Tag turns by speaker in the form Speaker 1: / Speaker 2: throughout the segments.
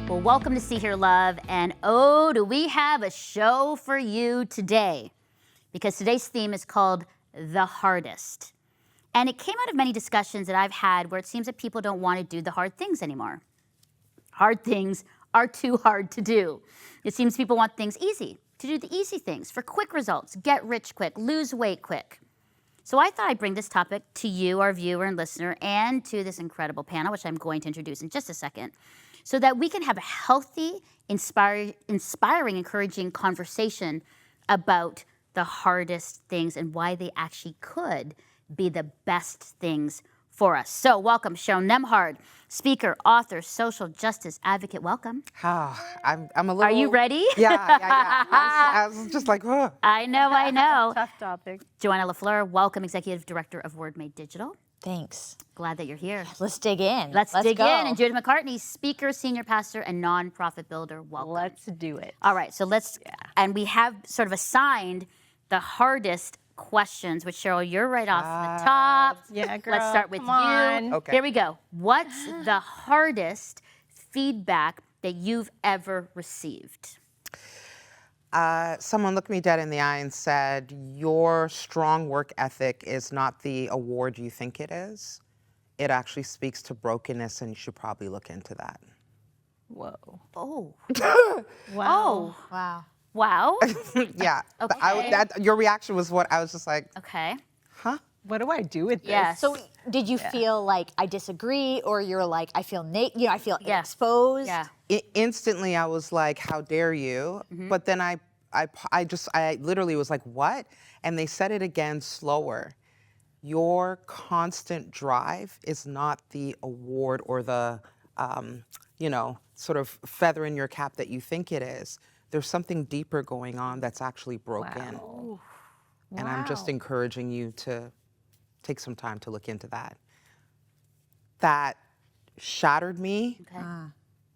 Speaker 1: Well, welcome to See Here Love, and oh, do we have a show for you today? Because today's theme is called The Hardest. And it came out of many discussions that I've had where it seems that people don't want to do the hard things anymore. Hard things are too hard to do. It seems people want things easy, to do the easy things for quick results, get rich quick, lose weight quick. So I thought I'd bring this topic to you, our viewer and listener, and to this incredible panel, which I'm going to introduce in just a second, so that we can have a healthy, inspiring, encouraging conversation about the hardest things and why they actually could be the best things for us. So welcome, Sharon Nemhard, speaker, author, social justice advocate. Welcome.
Speaker 2: I'm a little...
Speaker 1: Are you ready?
Speaker 2: Yeah. I was just like, oh.
Speaker 1: I know.
Speaker 3: Tough topic.
Speaker 1: Joanna LaFleur, welcome, executive director of Word Made Digital.
Speaker 4: Thanks.
Speaker 1: Glad that you're here.
Speaker 4: Let's dig in.
Speaker 1: Let's dig
Speaker 4: go.
Speaker 1: in. And Judith McCartney, speaker, senior pastor, and nonprofit builder. Welcome.
Speaker 3: Let's do it.
Speaker 1: All right, so and we have sort of assigned the hardest questions, which Cheryl, you're right off the top.
Speaker 3: Yeah, girl.
Speaker 1: Let's start with
Speaker 3: Come
Speaker 1: you.
Speaker 3: on.
Speaker 2: Okay.
Speaker 1: Here we go. What's the hardest feedback that you've ever received?
Speaker 2: Someone looked me dead in the eye and said, your strong work ethic is not the award you think it is. It actually speaks to brokenness, and you should probably look into that.
Speaker 3: Whoa.
Speaker 1: Oh.
Speaker 3: Wow.
Speaker 4: Wow.
Speaker 1: Wow.
Speaker 2: Yeah.
Speaker 1: Okay.
Speaker 2: Your reaction was what I was just like,
Speaker 1: Okay.
Speaker 2: huh?
Speaker 3: What do I do with this?
Speaker 1: Yes.
Speaker 4: So did you feel like I disagree, or you're like I feel I feel
Speaker 1: Yeah.
Speaker 4: exposed?
Speaker 1: Yeah.
Speaker 2: Instantly, I was like, how dare you? But then I literally was like, what? And they said it again slower. Your constant drive is not the award or the, sort of feather in your cap that you think it is. There's something deeper going on that's actually broken.
Speaker 3: Wow.
Speaker 2: And I'm just encouraging you to take some time to look into that. That shattered me.
Speaker 1: Okay.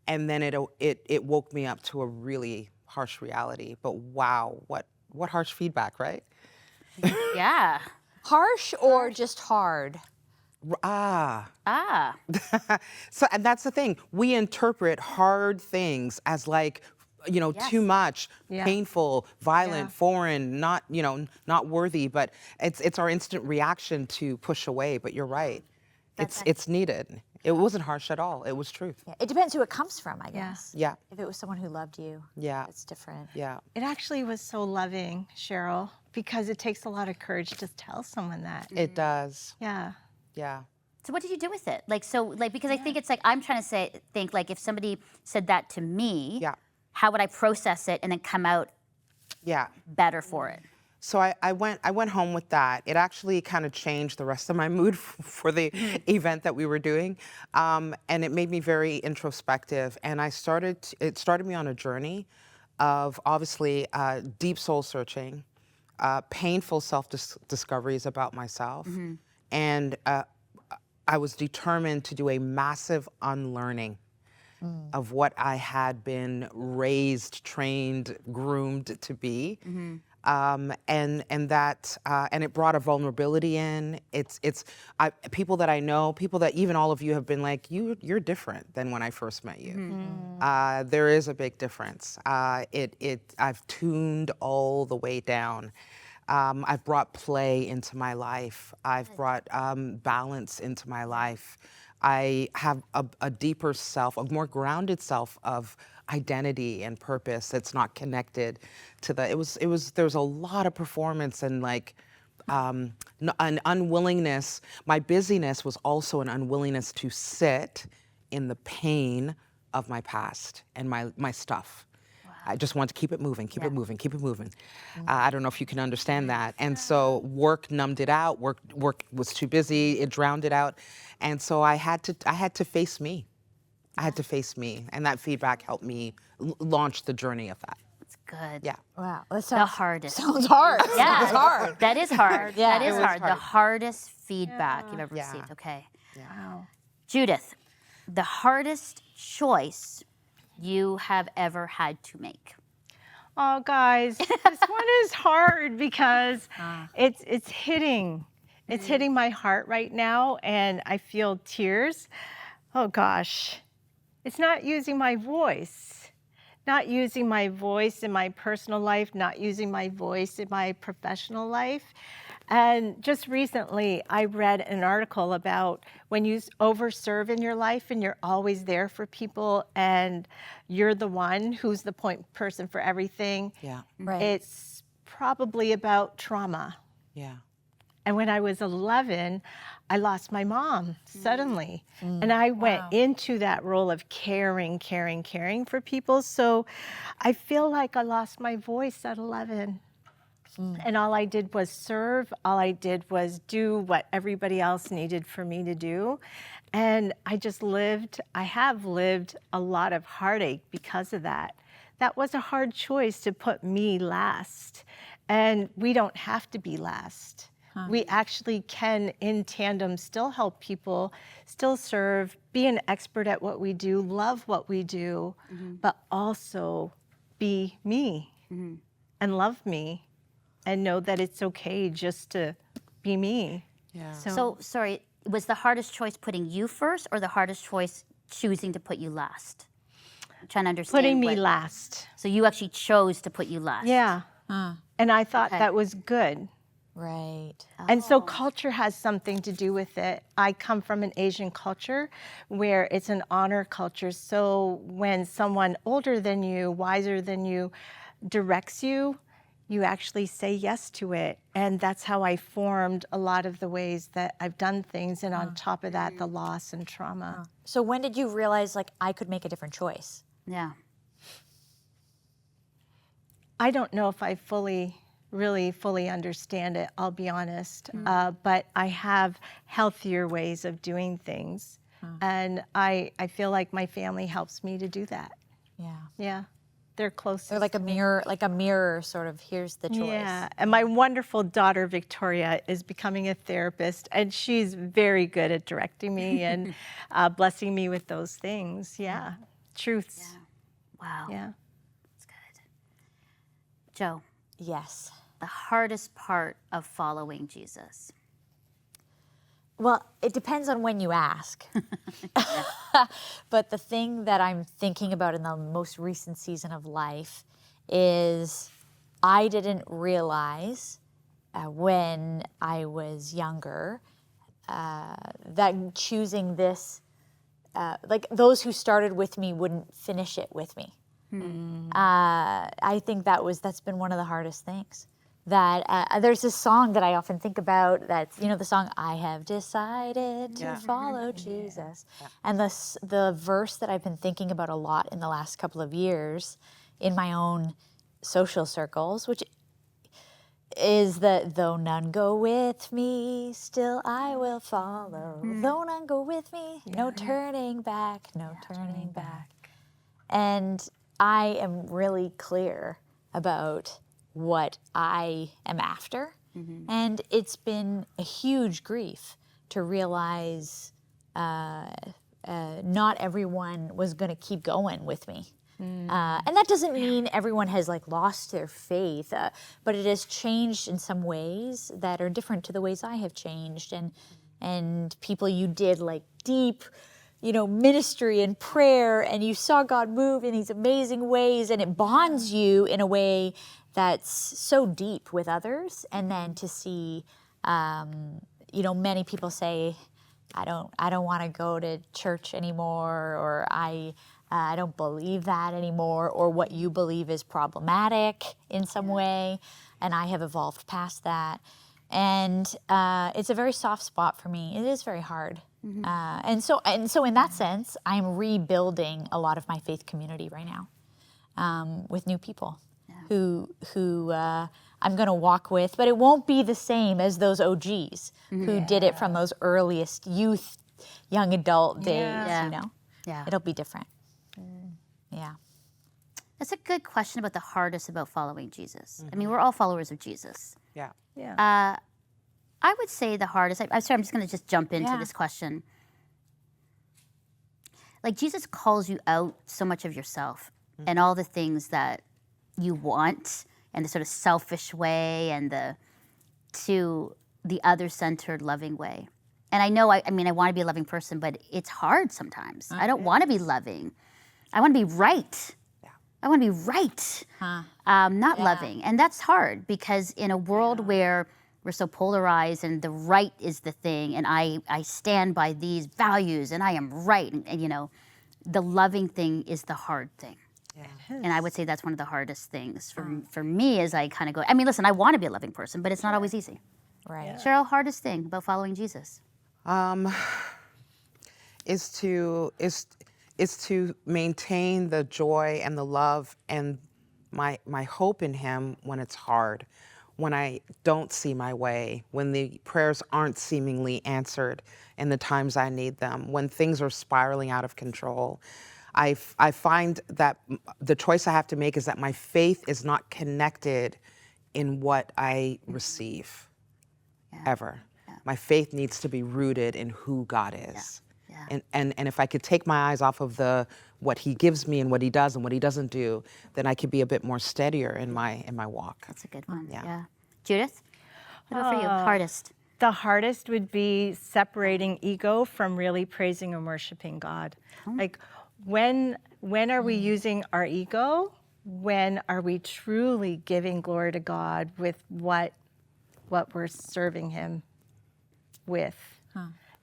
Speaker 2: And then it woke me up to a really harsh reality. But wow, what harsh feedback, right?
Speaker 1: Yeah.
Speaker 4: Harsh or just hard?
Speaker 1: Ah.
Speaker 2: So, and that's the thing. We interpret hard things as like, too much, painful, violent, foreign, not worthy. But it's our instant reaction to push away. But you're right. It's needed. It wasn't harsh at all. It was truth.
Speaker 4: Yeah. It depends who it comes from, I guess.
Speaker 2: Yeah.
Speaker 4: If it was someone who loved you,
Speaker 2: Yeah.
Speaker 4: it's different.
Speaker 2: Yeah.
Speaker 3: It actually was so loving, Cheryl, because it takes a lot of courage to tell someone that.
Speaker 2: It does.
Speaker 3: Yeah.
Speaker 2: Yeah.
Speaker 1: So what did you do with it? Because I think it's like, I'm trying to think like if somebody said that to me,
Speaker 2: Yeah.
Speaker 1: how would I process it and then come out
Speaker 2: Yeah.
Speaker 1: better for it?
Speaker 2: So I went home with that. It actually kind of changed the rest of my mood for the event that we were doing, and it made me very introspective. And it started me on a journey of obviously deep soul searching, painful self-discoveries about myself, and I was determined to do a massive unlearning of what I had been raised, trained, groomed to be. And it brought a vulnerability in. People that I know, people that even all of you have been like, you're different than when I first met you. There is a big difference. I've tuned all the way down. I've brought play into my life. I've brought balance into my life. I have a deeper self, a more grounded self of identity and purpose that's not connected to there's a lot of performance and like an unwillingness. My busyness was also an unwillingness to sit in the pain of my past and my stuff. I just want to keep it moving, keep it moving, keep it moving. I don't know if you can understand that. And so work numbed it out. Work was too busy. It drowned it out. And so I had to face me. I had to face me, and that feedback helped me launch the journey of that.
Speaker 1: It's good.
Speaker 2: Yeah.
Speaker 4: Wow. That
Speaker 1: The
Speaker 4: sounds,
Speaker 1: hardest.
Speaker 4: sounds hard.
Speaker 1: Yeah.
Speaker 4: Sounds hard.
Speaker 1: That is hard.
Speaker 4: Yeah.
Speaker 1: That is
Speaker 2: It was
Speaker 1: hard. The
Speaker 2: hard.
Speaker 1: hardest feedback you've ever
Speaker 2: Yeah.
Speaker 1: received. Okay.
Speaker 3: Wow.
Speaker 1: Judith, the hardest choice you have ever had to make.
Speaker 3: Oh, guys, this one is hard because it's hitting. It's hitting my heart right now, and I feel tears. Oh, gosh. It's not using my voice. Not using my voice in my personal life, not using my voice in my professional life. And just recently, I read an article about when you overserve in your life and you're always there for people and you're the one who's the point person for everything.
Speaker 2: Yeah.
Speaker 4: Right.
Speaker 3: It's probably about trauma.
Speaker 2: Yeah.
Speaker 3: And when I was 11, I lost my mom suddenly. And I went into that role of caring for people. So I feel like I lost my voice at 11. And all I did was serve. All I did was do what everybody else needed for me to do. And I have lived a lot of heartache because of that. That was a hard choice to put me last. And we don't have to be last. We actually can, in tandem, still help people, still serve, be an expert at what we do, love what we do, but also be me and love me and know that it's okay just to be me.
Speaker 2: Yeah.
Speaker 1: So, sorry, was the hardest choice putting you first or the hardest choice choosing to put you last? I'm trying to understand.
Speaker 3: Putting me last.
Speaker 1: So you actually chose to put you last.
Speaker 3: Yeah. And I thought that was good.
Speaker 4: Right.
Speaker 3: And so culture has something to do with it. I come from an Asian culture where it's an honor culture. So when someone older than you, wiser than you, directs you, you actually say yes to it. And that's how I formed a lot of the ways that I've done things. And on top of that, the loss and trauma.
Speaker 4: So when did you realize, like, I could make a different choice?
Speaker 1: Yeah.
Speaker 3: I don't know if I really fully understand it, I'll be honest. But I have healthier ways of doing things. And I feel like my family helps me to do that.
Speaker 4: Yeah.
Speaker 3: Yeah. They're close.
Speaker 4: They're like a mirror sort of, here's the choice.
Speaker 3: Yeah. And my wonderful daughter, Victoria, is becoming a therapist. And she's very good at directing me and blessing me with those things. Yeah. Truths.
Speaker 1: Wow.
Speaker 3: Yeah.
Speaker 1: That's good. Joe,
Speaker 4: Yes.
Speaker 1: the hardest part of following Jesus.
Speaker 4: Well, it depends on when you ask. But the thing that I'm thinking about in the most recent season of life is I didn't realize when I was younger that choosing this, like those who started with me wouldn't finish it with me. I think that's been one of the hardest things. That there's this song that I often think about. That's the song "I Have Decided to Follow Jesus," and the verse that I've been thinking about a lot in the last couple of years in my own social circles, which is that though none go with me, still I will follow. Though none go with me, no turning back, no turning back. And I am really clear about what I am after. And it's been a huge grief to realize not everyone was going to keep going with me. And that doesn't mean everyone has like lost their faith, but it has changed in some ways that are different to the ways I have changed. And people you did like deep, ministry and prayer, and you saw God move in these amazing ways, and it bonds you in a way that's so deep with others. And then to see, many people say, I don't want to go to church anymore, or I don't believe that anymore, or what you believe is problematic in some way, and I have evolved past that. And it's a very soft spot for me. It is very hard. And so in that sense, I'm rebuilding a lot of my faith community right now with new people who I'm going to walk with, but it won't be the same as those OGs who did it from those earliest youth, young adult days.
Speaker 1: Yeah.
Speaker 4: It'll be different. Yeah.
Speaker 1: That's a good question about the hardest about following Jesus. I mean, we're all followers of Jesus.
Speaker 2: Yeah.
Speaker 3: Yeah.
Speaker 1: I would say the hardest, I'm sorry, I'm just going to just jump into this question. Like, Jesus calls you out so much of yourself and all the things that you want, and the sort of selfish way and to the other-centered, loving way. And I know, I mean, I want to be a loving person, but it's hard sometimes. I don't want to be loving. I want to be right. I want to be right, not loving. And that's hard because in a world where we're so polarized and the right is the thing, and I stand by these values and I am right, and you know, the loving thing is the hard thing. And I would say that's one of the hardest things for me as I kind of go, I mean, listen, I want to be a loving person, but it's not always easy.
Speaker 4: Right.
Speaker 1: Cheryl, hardest thing about following Jesus?
Speaker 2: Is to maintain the joy and the love and my hope in him when it's hard, when I don't see my way, when the prayers aren't seemingly answered in the times I need them, when things are spiraling out of control. I find that the choice I have to make is that my faith is not connected in what I receive, ever. My faith needs to be rooted in who God is. And if I could take my eyes off of what he gives me and what he does and what he doesn't do, then I could be a bit more steadier in my walk.
Speaker 1: That's a good one. Yeah. Judith, what about for you? Hardest?
Speaker 3: The hardest would be separating ego from really praising and worshiping God. Like, when are we using our ego? When are we truly giving glory to God with what we're serving him with?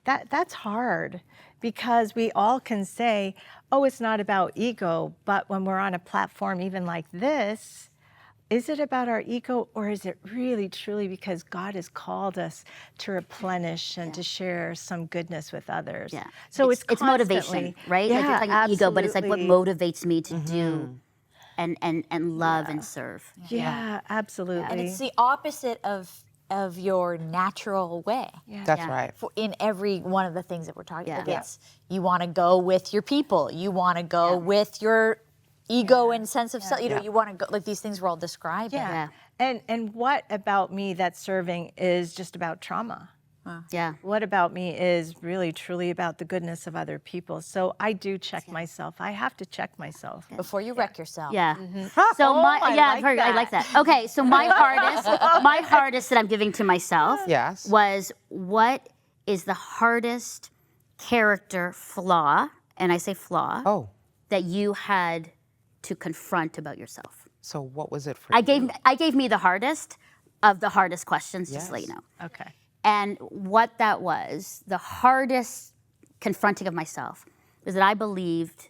Speaker 3: That's hard, because we all can say, oh, it's not about ego, but when we're on a platform even like this, is it about our ego, or is it really truly because God has called us to replenish and to share some goodness with others?
Speaker 1: Yeah.
Speaker 3: So it's
Speaker 1: motivation, right?
Speaker 3: Yeah,
Speaker 1: like you're talking about ego, but it's like what
Speaker 3: absolutely.
Speaker 1: motivates me to do and love and serve.
Speaker 3: Yeah, absolutely.
Speaker 4: And it's the opposite of your natural way.
Speaker 2: That's right.
Speaker 4: In every one of the things that we're talking about. It's, you want to go with your people. You want to go with your ego and sense of self. You know, you want to go, like these things we're all describing.
Speaker 3: Yeah. And what about me that's serving is just about trauma?
Speaker 1: Yeah.
Speaker 3: What about me is really truly about the goodness of other people. So I do check myself. I have to check myself.
Speaker 4: Before you wreck yourself.
Speaker 1: Yeah. So I like that. Okay, so my hardest that I'm giving to myself was, what is the hardest character flaw, and I say flaw, that you had to confront about yourself?
Speaker 2: So what was it for you?
Speaker 1: I gave me the hardest of the hardest questions, just to let you know.
Speaker 3: Okay.
Speaker 1: And what that was, the hardest confronting of myself, was that I believed,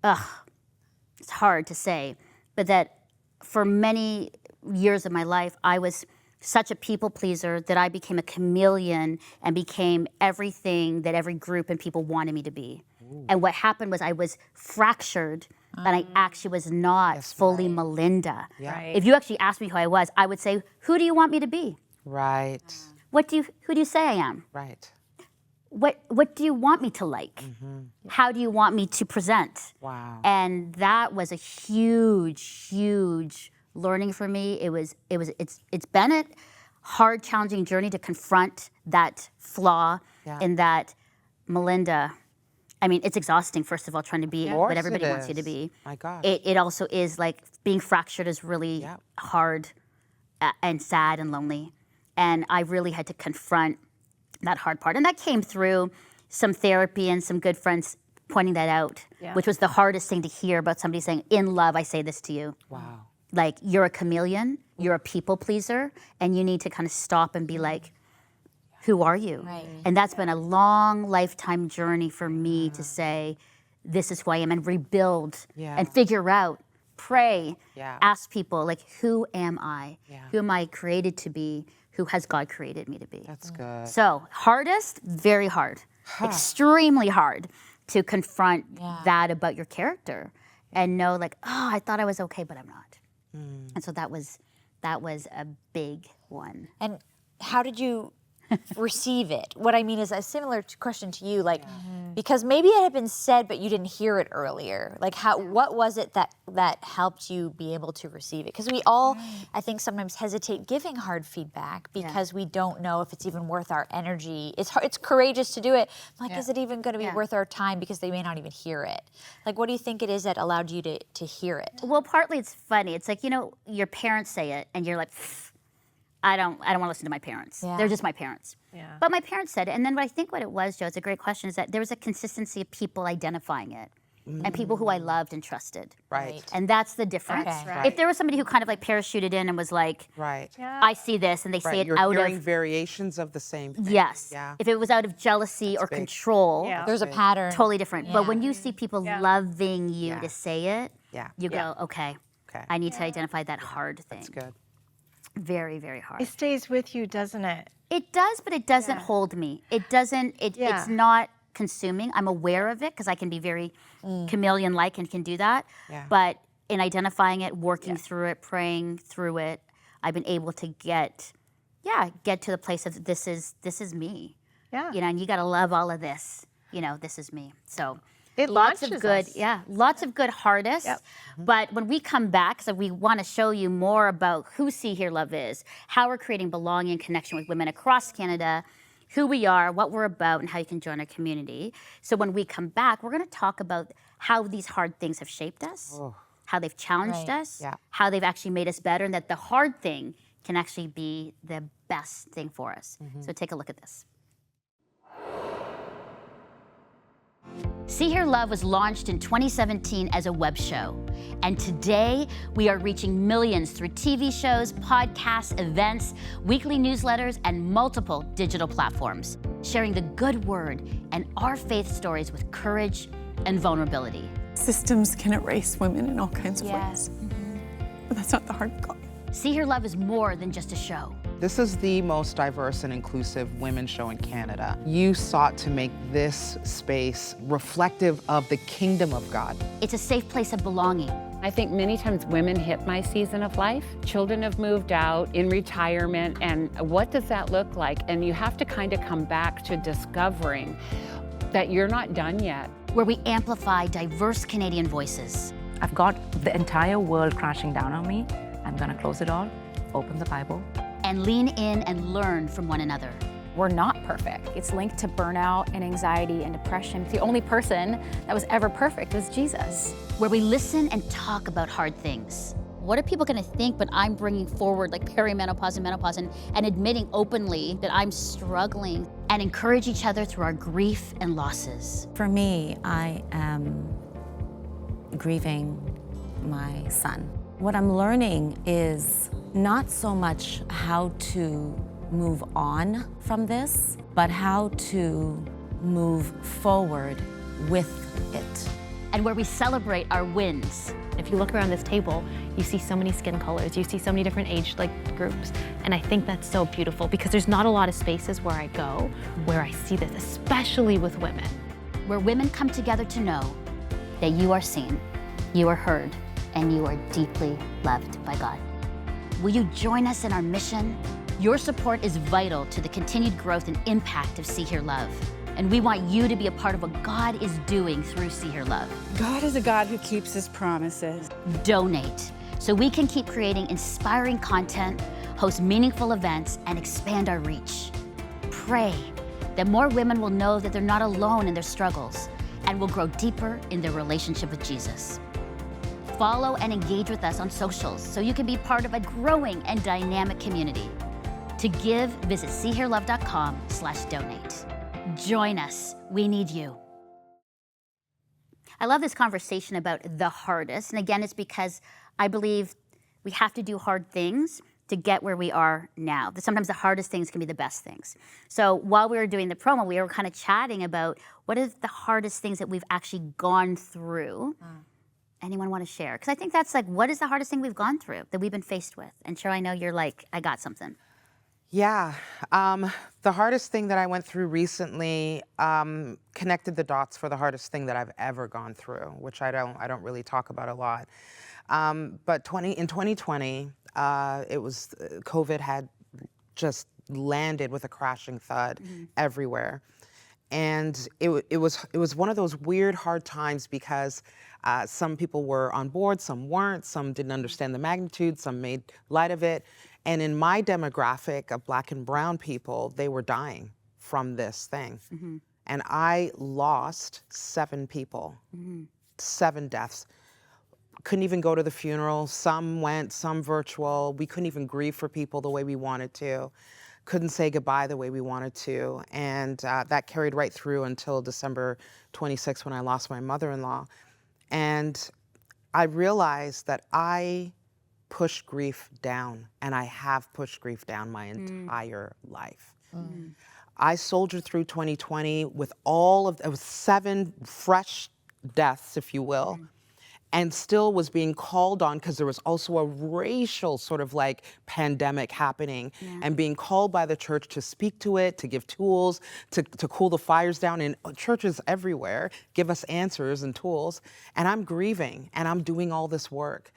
Speaker 1: it's hard to say, but that for many years of my life, I was such a people pleaser that I became a chameleon and became everything that every group and people wanted me to be. And what happened was I was fractured, and I actually was not fully Melinda. If you actually asked me who I was, I would say, who do you want me to be?
Speaker 2: Right.
Speaker 1: Who do you say I am?
Speaker 2: Right.
Speaker 1: What do you want me to like? How do you want me to present?
Speaker 2: Wow.
Speaker 1: And that was a huge learning for me. It's been a hard, challenging journey to confront that flaw in that Melinda. I mean, it's exhausting, first of all, trying to be what everybody wants you to be.
Speaker 2: My gosh.
Speaker 1: It also is like being fractured is really hard and sad and lonely. And I really had to confront that hard part. And that came through some therapy and some good friends pointing that out, which was the hardest thing to hear about somebody saying, in love, I say this to you.
Speaker 2: Wow.
Speaker 1: Like, you're a chameleon, you're a people pleaser, and you need to kind of stop and be like, who are you?
Speaker 4: Right.
Speaker 1: And that's been a long lifetime journey for me to say, this is who I am, and rebuild and figure out, pray, ask people, like, who am I? Who am I created to be? Who has God created me to be?
Speaker 2: That's good.
Speaker 1: So hardest, very hard, extremely hard to confront that about your character and know, like, oh, I thought I was okay, but I'm not. And so that was a big one.
Speaker 4: And how did you receive it? What I mean is a similar question to you, like, because maybe it had been said, but you didn't hear it earlier. Like, what was it that helped you be able to receive it? Because we all, I think, sometimes hesitate giving hard feedback because we don't know if it's even worth our energy. It's courageous to do it. Like, is it even going to be worth our time? Because they may not even hear it. Like, what do you think it is that allowed you to hear it?
Speaker 1: Well, partly it's funny. It's like, your parents say it, and you're like, I don't want to listen to my parents.
Speaker 4: Yeah.
Speaker 1: They're just my parents.
Speaker 3: Yeah.
Speaker 1: But my parents said it. And then what I think what it was, Joe, it's a great question, is that there was a consistency of people identifying it and people who I loved and trusted.
Speaker 2: Right.
Speaker 1: And that's the difference.
Speaker 4: Okay.
Speaker 3: right.
Speaker 1: If there was somebody who kind of like parachuted in and was like,
Speaker 2: Right.
Speaker 3: Yeah.
Speaker 1: I see this, and they say
Speaker 2: Right.
Speaker 1: it
Speaker 2: You're
Speaker 1: out
Speaker 2: hearing
Speaker 1: of,
Speaker 2: variations of the same thing.
Speaker 1: yes.
Speaker 2: Yeah.
Speaker 1: If it was out of jealousy or
Speaker 2: big.
Speaker 1: control,
Speaker 3: Yeah.
Speaker 4: There's a pattern.
Speaker 1: totally different. But
Speaker 4: Yeah.
Speaker 1: when you see people
Speaker 3: Yeah.
Speaker 1: loving you
Speaker 2: Yeah.
Speaker 1: to say it,
Speaker 2: Yeah.
Speaker 1: you go, okay,
Speaker 2: Okay.
Speaker 1: I need to identify that hard thing.
Speaker 2: That's good.
Speaker 1: Very, very hard.
Speaker 3: It stays with you, doesn't it?
Speaker 1: It does, but it doesn't
Speaker 3: Yeah.
Speaker 1: hold me. It doesn't,
Speaker 3: Yeah.
Speaker 1: it's not consuming. I'm aware of it because I can be very chameleon-like and can do that.
Speaker 2: Yeah.
Speaker 1: But in identifying it, working through it, praying through it, I've been able to get to the place of this is me.
Speaker 3: Yeah.
Speaker 1: You know, and you got to love all of this. You know, this is me. So
Speaker 3: It
Speaker 1: lots of
Speaker 3: launches
Speaker 1: good,
Speaker 3: us.
Speaker 1: lots of good hardest.
Speaker 3: Yep.
Speaker 1: But when we come back, so we want to show you more about who See Here Love is, how we're creating belonging and connection with women across Canada, who we are, what we're about, and how you can join our community. So when we come back, we're going to talk about how these hard things have shaped us, how they've challenged
Speaker 4: Right.
Speaker 1: us,
Speaker 2: Yeah.
Speaker 1: how they've actually made us better, and that the hard thing can actually be the best thing for us. So take a look at this. See Here Love was launched in 2017 as a web show. And today, we are reaching millions through TV shows, podcasts, events, weekly newsletters, and multiple digital platforms, sharing the good word and our faith stories with courage and vulnerability.
Speaker 5: Systems can erase women in all kinds of
Speaker 4: Yes.
Speaker 5: ways. But that's not the heart of God.
Speaker 1: See Here Love is more than just a show.
Speaker 2: This is the most diverse and inclusive women's show in Canada. You sought to make this space reflective of the kingdom of God.
Speaker 1: It's a safe place of belonging.
Speaker 6: I think many times women hit my season of life. Children have moved out in retirement, and what does that look like? And you have to kind of come back to discovering that you're not done yet.
Speaker 1: Where we amplify diverse Canadian voices.
Speaker 7: I've got the entire world crashing down on me. I'm gonna close it all, open the Bible.
Speaker 1: And lean in and learn from one another.
Speaker 8: We're not perfect. It's linked to burnout and anxiety and depression. The only person that was ever perfect was Jesus.
Speaker 1: Where we listen and talk about hard things. What are people gonna think when I'm bringing forward like perimenopause and menopause and admitting openly that I'm struggling, and encourage each other through our grief and losses?
Speaker 9: For me, I am grieving my son. What I'm learning is not so much how to move on from this, but how to move forward with it.
Speaker 1: And where we celebrate our wins.
Speaker 10: If you look around this table, you see so many skin colors, you see so many different age groups, and I think that's so beautiful because there's not a lot of spaces where I go where I see this, especially with women.
Speaker 1: Where women come together to know that you are seen, you are heard, and you are deeply loved by God. Will you join us in our mission? Your support is vital to the continued growth and impact of See Here Love. And we want you to be a part of what God is doing through See Here Love.
Speaker 11: God is a God who keeps his promises.
Speaker 1: Donate so we can keep creating inspiring content, host meaningful events, and expand our reach. Pray that more women will know that they're not alone in their struggles and will grow deeper in their relationship with Jesus. Follow and engage with us on socials so you can be part of a growing and dynamic community. To give, visit seeherelove.com/donate. Join us. We need you. I love this conversation about the hardest. And again, it's because I believe we have to do hard things to get where we are now. That sometimes the hardest things can be the best things. So while we were doing the promo, we were kind of chatting about what are the hardest things that we've actually gone through. Anyone want to share? Because I think that's like, what is the hardest thing we've gone through that we've been faced with? And Cheryl, I know you're like, I got something.
Speaker 2: Yeah, the hardest thing that I went through recently connected the dots for the hardest thing that I've ever gone through, which I don't really talk about a lot. But in 2020, it was COVID had just landed with a crashing thud everywhere, and it was one of those weird hard times because some people were on board, some weren't, some didn't understand the magnitude, some made light of it. And in my demographic of Black and brown people, they were dying from this thing. And I lost 7 people, 7 deaths. couldn't even go to the funeral. Some went, some virtual. We couldn't even grieve for people the way we wanted to. Couldn't say goodbye the way we wanted to. And that carried right through until December 26th when I lost my mother-in-law. And I realized that I pushed grief down, and I have pushed grief down my entire life. I soldiered through 2020 with it was 7 fresh deaths, if you will, and still was being called on because there was also a racial sort of like pandemic happening, and being called by the church to speak to it, to give tools, to cool the fires down in churches everywhere, give us answers and tools. And I'm grieving and I'm doing all this work.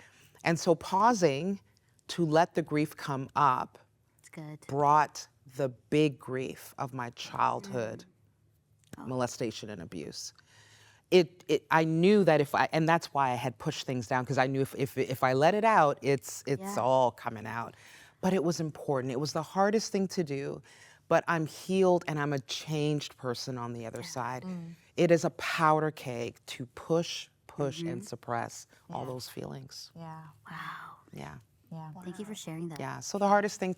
Speaker 2: And so pausing to let the grief come up brought the big grief of my childhood molestation and abuse. I knew that and that's why I had pushed things down, because I knew if I let it out, it's all coming out. But it was important. It was the hardest thing to do, but I'm healed and I'm a changed person on the other side. It is a powder keg to push and suppress all those feelings.
Speaker 4: Yeah.
Speaker 1: Wow.
Speaker 2: Yeah.
Speaker 4: Yeah.
Speaker 1: Thank you for sharing that.
Speaker 2: Yeah. So the hardest thing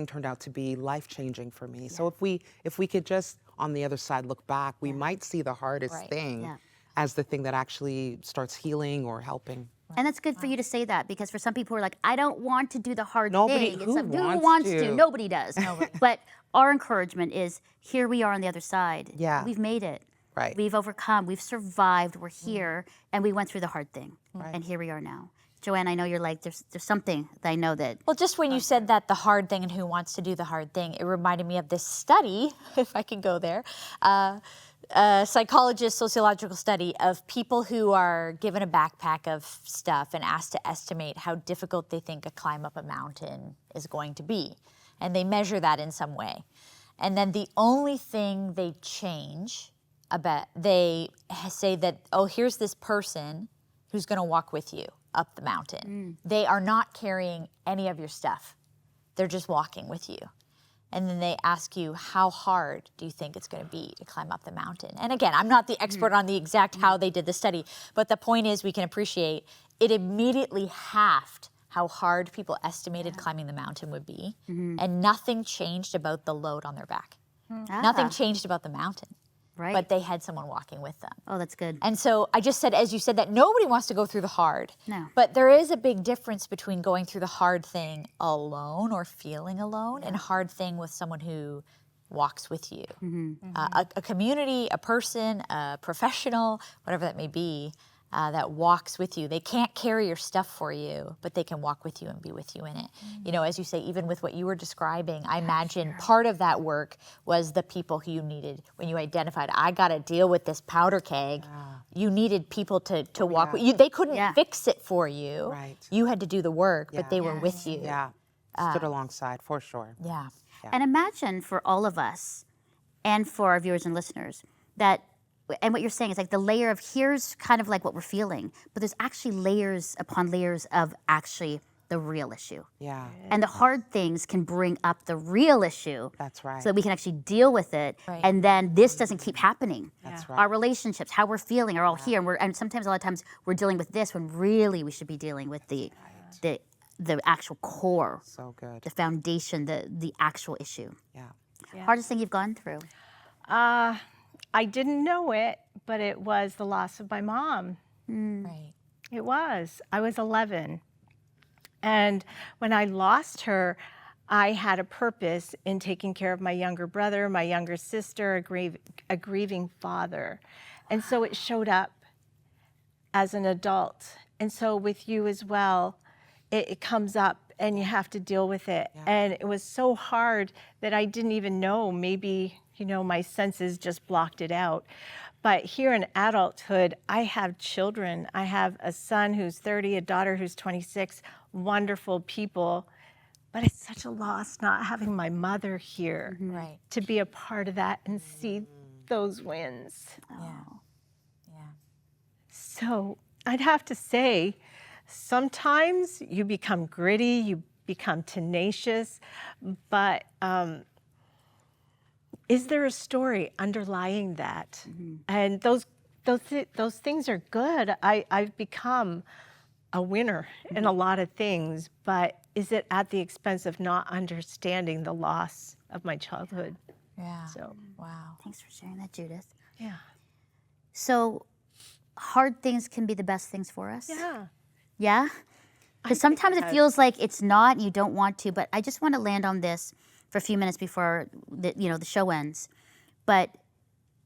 Speaker 2: turned out to be life-changing for me. So if we could just on the other side look back, we might see the hardest thing as the thing that actually starts healing or helping.
Speaker 1: And that's good for you to say that, because for some people who are like, I don't want to do the hard
Speaker 2: Nobody
Speaker 1: thing.
Speaker 2: who
Speaker 1: It's like,
Speaker 2: wants
Speaker 1: who wants
Speaker 2: to?
Speaker 1: to? Nobody does. But our encouragement is, here we are on the other side.
Speaker 2: Yeah.
Speaker 1: We've made it.
Speaker 2: Right.
Speaker 1: We've overcome. We've survived. We're here, and we went through the hard thing, and here we are now. Joanne, I know you're like, there's something that I know that.
Speaker 4: Well, just when you said that, the hard thing and who wants to do the hard thing, it reminded me of this study, if I can go there, a psychologist, sociological study of people who are given a backpack of stuff and asked to estimate how difficult they think a climb up a mountain is going to be. And they measure that in some way. And then the only thing they change they say that, oh, here's this person who's going to walk with you up the mountain. They are not carrying any of your stuff. They're just walking with you. And then they ask you, how hard do you think it's going to be to climb up the mountain? And again, I'm not the expert on the exact how they did the study, but the point is we can appreciate it immediately halved how hard people estimated climbing the mountain would be. And nothing changed about the load on their back. Nothing changed about the mountain.
Speaker 1: Right.
Speaker 4: But they had someone walking with them.
Speaker 1: Oh, that's good.
Speaker 4: And so I just said, as you said, that nobody wants to go through the hard.
Speaker 1: No.
Speaker 4: But there is a big difference between going through the hard thing alone or feeling alone and hard thing with someone who walks with you. A community, a person, a professional, whatever that may be, that walks with you. They can't carry your stuff for you, but they can walk with you and be with you in it. You know, as you say, even with what you were describing, I imagine part of that work was the people who you needed. When you identified, I got to deal with this powder keg, you needed people to walk with you. They couldn't fix it for you.
Speaker 2: Right.
Speaker 4: You had to do the work, but they were with you.
Speaker 2: Yeah. Stood alongside, for sure.
Speaker 4: Yeah.
Speaker 1: And imagine for all of us and for our viewers and listeners that, and what you're saying is like the layer of here's kind of like what we're feeling, but there's actually layers upon layers of actually the real issue.
Speaker 2: Yeah.
Speaker 1: And the hard things can bring up the real issue.
Speaker 2: That's right.
Speaker 1: So that we can actually deal with it.
Speaker 4: Right.
Speaker 1: And then this doesn't keep happening.
Speaker 2: That's right.
Speaker 1: Our relationships, how we're feeling are all here. And sometimes, a lot of times, we're dealing with this when really we should be dealing with the actual core.
Speaker 2: So good.
Speaker 1: The foundation, the actual issue.
Speaker 2: Yeah.
Speaker 1: Hardest thing you've gone through?
Speaker 3: I didn't know it, but it was the loss of my mom.
Speaker 4: Right.
Speaker 3: It was. I was 11. And when I lost her, I had a purpose in taking care of my younger brother, my younger sister, a grieving father. And so it showed up as an adult. And so with you as well, it comes up and you have to deal with it. Yeah. And it was so hard that I didn't even know. Maybe, my senses just blocked it out. But here in adulthood, I have children. I have a son who's 30, a daughter who's 26, wonderful people. But it's such a loss not having my mother here to be a part of that and see those wins.
Speaker 4: Yeah.
Speaker 3: So I'd have to say, sometimes you become gritty, you become tenacious, but is there a story underlying that? And those those things are good. I've become a winner in a lot of things, but is it at the expense of not understanding the loss of my childhood?
Speaker 4: Yeah.
Speaker 3: So,
Speaker 4: wow.
Speaker 1: Thanks for sharing that, Judith.
Speaker 3: yeah.
Speaker 1: So hard things can be the best things for us?
Speaker 3: Yeah.
Speaker 1: Yeah? Because sometimes it feels like it's not and you don't want to, but I just want to land on this for a few minutes before the show ends. But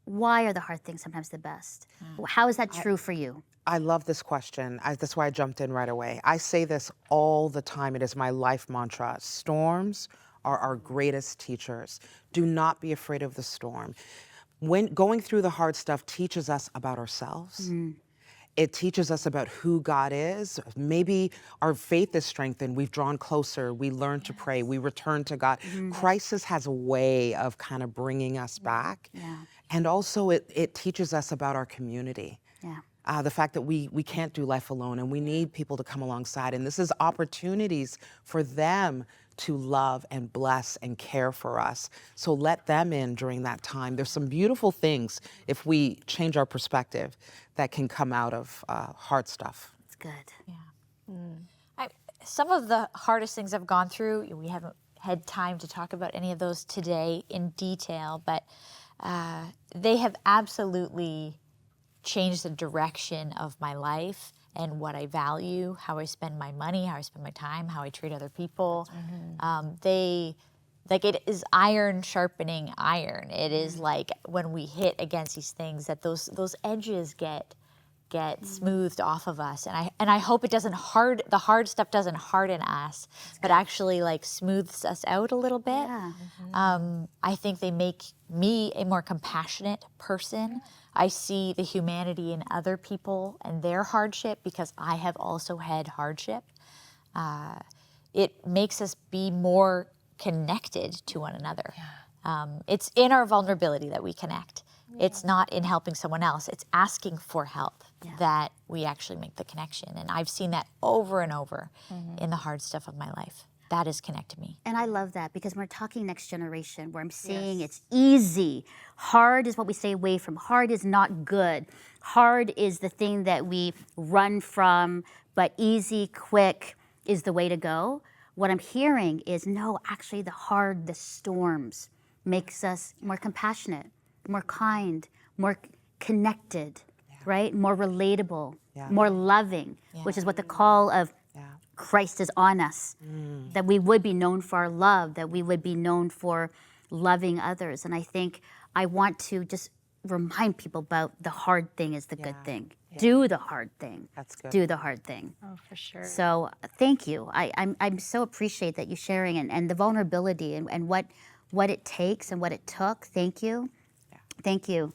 Speaker 1: why are the hard things sometimes the best? How is that true for you?
Speaker 2: I love this question. That's why I jumped in right away. I say this all the time. It is my life mantra. Storms are our greatest teachers. Do not be afraid of the storm. When going through the hard stuff teaches us about ourselves. It teaches us about who God is. Maybe our faith is strengthened. We've drawn closer. We learn to pray. We return to God. Crisis has a way of kind of bringing us back. And also it teaches us about our community. The fact that we can't do life alone and we need people to come alongside. And this is opportunities for them to love and bless and care for us. So let them in during that time. There's some beautiful things, if we change our perspective, that can come out of hard stuff.
Speaker 1: It's good.
Speaker 4: Yeah. Some of the hardest things I've gone through, we haven't had time to talk about any of those today in detail, but they have absolutely changed the direction of my life and what I value, how I spend my money, how I spend my time, how I treat other people. It is iron sharpening iron. It is like when we hit against these things that those edges get smoothed off of us. And I hope it doesn't the hard stuff doesn't harden us, but actually like smooths us out a little bit. I think they make me a more compassionate person. I see the humanity in other people and their hardship because I have also had hardship. It makes us be more connected to one another. It's in our vulnerability that we connect. It's not in helping someone else. It's asking for help that we actually make the connection. And I've seen that over and over in the hard stuff of my life. That has connected me.
Speaker 1: And I love that because we're talking next generation where I'm saying it's easy. Hard is what we stay away from. Hard is not good. Hard is the thing that we run from, but easy, quick is the way to go. What I'm hearing is no, actually the storms makes us more compassionate, more kind, more connected, right? More relatable, more loving, which is what the call of Christ is on us, that we would be known for our love, that we would be known for loving others. And I think I want to just remind people about the hard thing is the good thing. Do the hard thing.
Speaker 2: That's good.
Speaker 1: Do the hard thing.
Speaker 3: Oh, for sure.
Speaker 1: So thank you. I'm so appreciate that you sharing and the vulnerability and what it takes and what it took. Thank you. Thank you,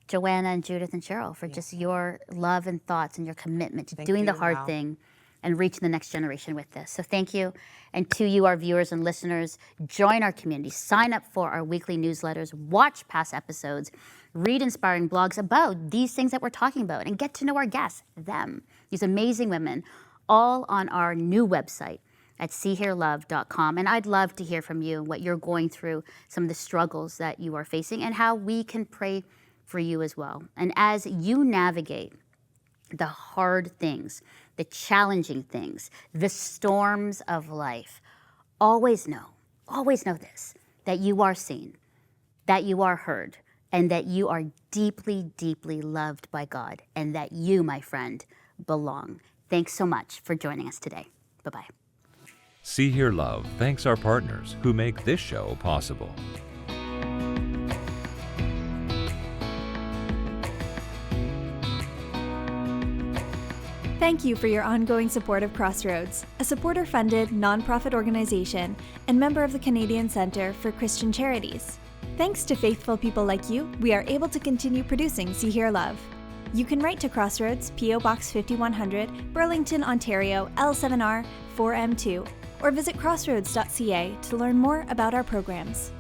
Speaker 1: Joanna and Judith and Cheryl, for just your love and thoughts and your commitment to doing the hard thing and reaching the next generation with this. So thank you. And to you, our viewers and listeners, join our community, sign up for our weekly newsletters, watch past episodes, read inspiring blogs about these things that we're talking about, and get to know our guests, these amazing women, all on our new website at seehearlove.com. And I'd love to hear from you, what you're going through, some of the struggles that you are facing, and how we can pray for you as well. And as you navigate the hard things, the challenging things, the storms of life, always know this, that you are seen, that you are heard, and that you are deeply, deeply loved by God, and that you, my friend, belong. Thanks so much for joining us today. Bye-bye.
Speaker 12: See Hear Love thanks our partners who make this show possible.
Speaker 13: Thank you for your ongoing support of Crossroads, a supporter-funded, nonprofit organization and member of the Canadian Centre for Christian Charities. Thanks to faithful people like you, we are able to continue producing See Hear Love. You can write to Crossroads, P.O. Box 5100, Burlington, Ontario, L7R 4M2, or visit crossroads.ca to learn more about our programs.